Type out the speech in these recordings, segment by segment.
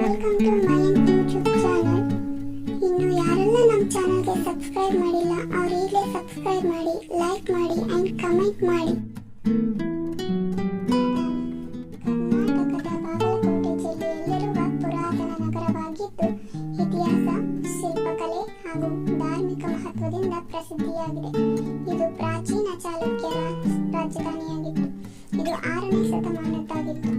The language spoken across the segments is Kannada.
Welcome to my YouTube channel. ಇನ್ನು ಯಾರೆಲ್ಲ ನಮ್ಮ ಚಾನಲ್ಗೆ ಸಬ್ಸ್ಕ್ರೈಬ್ ಮಾಡಿಲ್ಲ ಅವ್ರು ಈಗಲೇ ಸಬ್ಸ್ಕ್ರೈಬ್ ಮಾಡಿ, ಲೈಕ್ ಮಾಡಿ ಆ್ಯಂಡ್ ಕಮೆಂಟ್ ಮಾಡಿ. ಕರ್ನಾಟಕದ ಬಾಗಲಕೋಟೆ ಜಿಲ್ಲೆಯಲ್ಲಿರುವ ಪುರಾತನ ನಗರವಾಗಿದ್ದು ಇತಿಹಾಸ, ಶಿಲ್ಪಕಲೆ ಹಾಗೂ ಧಾರ್ಮಿಕ ಮಹತ್ವದಿಂದ ಪ್ರಸಿದ್ಧಿಯಾಗಿದೆ. ಇದು ಪ್ರಾಚೀನ ಚಾಲುಕ್ಯರ ರಾಜಧಾನಿಯಾಗಿತ್ತು. ಇದು 6ನೇ ಶತಮಾನದ್ದಾಗಿತ್ತು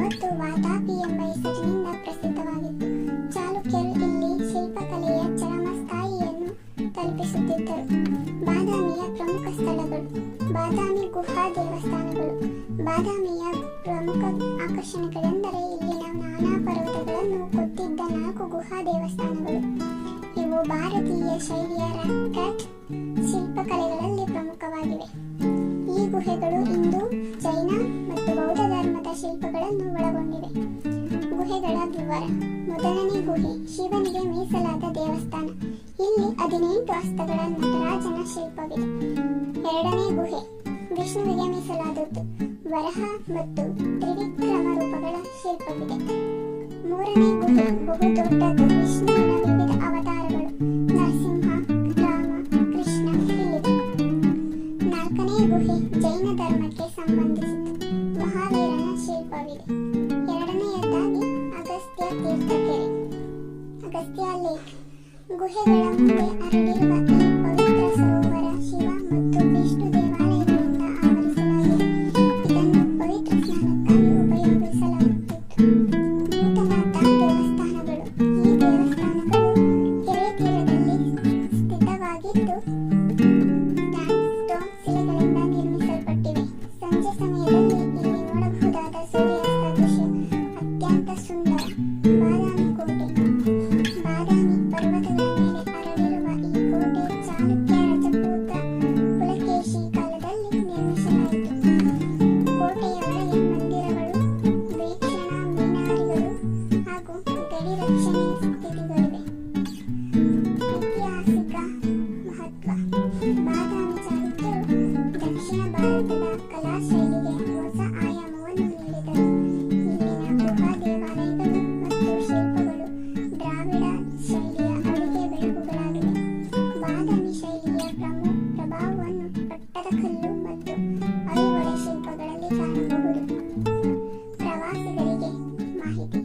ಮತ್ತು ವಾತಾಪಿ ಎಂಬ ಹೆಸರಿನಿಂದ ಪ್ರಸಿದ್ಧವಾಗಿತ್ತು. ಚಾಲುಕ್ಯರು ಇಲ್ಲಿ ಶಿಲ್ಪಕಲೆಯ ಚರಮ ಸ್ಥಾಯಿಯನ್ನು ತಲುಪಿಸುತ್ತಿದ್ದರು. ಬಾದಾಮಿಯ ಪ್ರಮುಖ ಸ್ಥಳಗಳು: ಬಾದಾಮಿ ಗುಹಾ ದೇವಸ್ಥಾನಗಳು. ಬಾದಾಮಿಯ ಪ್ರಮುಖ ಆಕರ್ಷಣೆಗಳೆಂದರೆ ಇಲ್ಲಿನ ನಾನಾ ಪರ್ವತಗಳನ್ನು ಕೊತ್ತಿದ್ದ 4 ಗುಹಾ ದೇವಸ್ಥಾನಗಳು. ಇವು ಭಾರತೀಯ ಶೈಲಿಯ ರಾಕ್ ಶಿಲ್ಪಕಲೆಗಳಲ್ಲಿ ಪ್ರಮುಖವಾಗಿವೆ. ಈ ಗುಹೆಗಳು ಹಿಂದೂ, ಜೈನ ಮತ್ತು ಬೌದ್ಧ ಧರ್ಮದ ಶಿಲ್ಪಗಳನ್ನು ಒಳಗೊಂಡಿವೆ. ಗುಹೆಗಳ ವಿವರ: ಮೊದಲನೇ ಗುಹೆ ಶಿವನಿಗೆ ಮೀಸಲಾದ ದೇವಸ್ಥಾನ. ಇಲ್ಲಿ 18 ಹಸ್ತಗಳ ನಟರಾಜನ ಶಿಲ್ಪವಿದೆ. ಎರಡನೇ ಗುಹೆ ವಿಷ್ಣುವಿಗೆ ಮೀಸಲಾದದ್ದು. ವರಹ ಮತ್ತು ತ್ರಿವಿಕ್ರಮ ರೂಪಗಳ ಶಿಲ್ಪವಿದೆ. ಮೂರನೇ ಗುಹೆ ಬಹುದೊಡ್ಡದು. ವಿಷ್ಣುವಿನ ವಿವಿಧ ಅವತಾರಗಳು ನರಸಿಂಹ, ರಾಮ, ಕೃಷ್ಣ ಇಲ್ಲಿದೆ. ನಾಲ್ಕನೇ ಗುಹೆ ಜೈನ ಧರ್ಮಕ್ಕೆ ಸಂಬಂಧಿಸಿದ್ದು. ಮಹಾವೀರನ ಶಿಲ್ಪವಿದೆ. ಎರಡನೆಯದಾಗಿ ಅಗಸ್ತ್ಯ ತೀರ್ಥಕೆರೆ, ಅಗಸ್ತ್ಯ ಲೇಕ್. ಗುಹೆಗಳ ಮುಂದೆ ಹರಡಿರುವ ಈ ಪವಿತ್ರ ಸರೋವರ ಶಿವ ಮತ್ತು ವಿಷ್ಣು ದೇವಾಲಯಗಳಿಂದ ಆವರಿಸಲಾಗಿದೆ. ಇದನ್ನು ಪವಿತ್ರ ಸ್ನಾನಕ್ಕಾಗಿ ಉಪಯೋಗಿಸಲಾಗುತ್ತಿತ್ತು. ಭೂತನಾಥ ದೇವಸ್ಥಾನಗಳು. ಈ ದೇವಸ್ಥಾನಗಳು ಕೆರೆ ತೀರದಲ್ಲಿ ಸ್ಥಿತವಾಗಿದ್ದು ಸ್ಯಾಂಡ್ಸ್ಟೋನ್ ಶಿಲೆಗಳಿಂದ ನಿರ್ಮಿಸಲ್ಪಟ್ಟಿವೆ. ಸಂಜೆ ಸಮಯದಲ್ಲಿ ಇಲ್ಲಿ ನೋಡಬಹುದಾದ ಸೂರ್ಯಾಸ್ತ ದೃಶ್ಯ ಅತ್ಯಂತ ಸುಂದರ. ಬಾದಾಮಿ ಕೋಟೆ. ಬಾದಾಮಿ ಪರ್ವತಗಳ ಮೇಲೆ ಹರಡಿರುವ ಈ ಕೋಟೆ ಚಾಲುಕ್ಯ ರಜಪೂತ ಪುಲಕೇಶಿ ಕಾಲದಲ್ಲಿ ನಿರ್ಮಿಸಲಾಯಿತು. ಕೋಟೆಯ ಒಳಗೆ ಮಂದಿರಗಳು, ವೀಕ್ಷಣಾ ಮಿನಾರಿಗಳು ಹಾಗೂ ಗಡಿ ರಕ್ಷಣೆಯ ಸ್ಥಿತಿಗಳಿವೆ. ಐತಿಹಾಸಿಕ ಮಹತ್ವ: ಬಾದಾಮಿ ಚಾಲುಕ್ಯರು ದಕ್ಷಿಣ ಭಾರತದ ಕಲಾ ಶೈಲಿಗೆ ಹೊಸ ಆಯಾಮವನ್ನು ನೀಡಿದರು. ಇಲ್ಲಿನ ಗುಹಾ ದೇವಾಲಯಗಳು ಮತ್ತು ಶಿಲ್ಪಗಳು ದ್ರಾವಿಡ ಶೈಲಿಯ ಅಡುಗೆ ಬೆಳಗುಗಳಾಗಿವೆ. ಬಾದಾಮಿ ಶೈಲಿಯ ಪ್ರಭಾವವನ್ನು ಪಟ್ಟದಕಲ್ಲು ಮತ್ತು ಐಹೊಳೆ ಶಿಲ್ಪಗಳಲ್ಲಿ ಕಾಣಬಹುದು. ಪ್ರವಾಸಿಗರಿಗೆ ಮಾಹಿತಿ: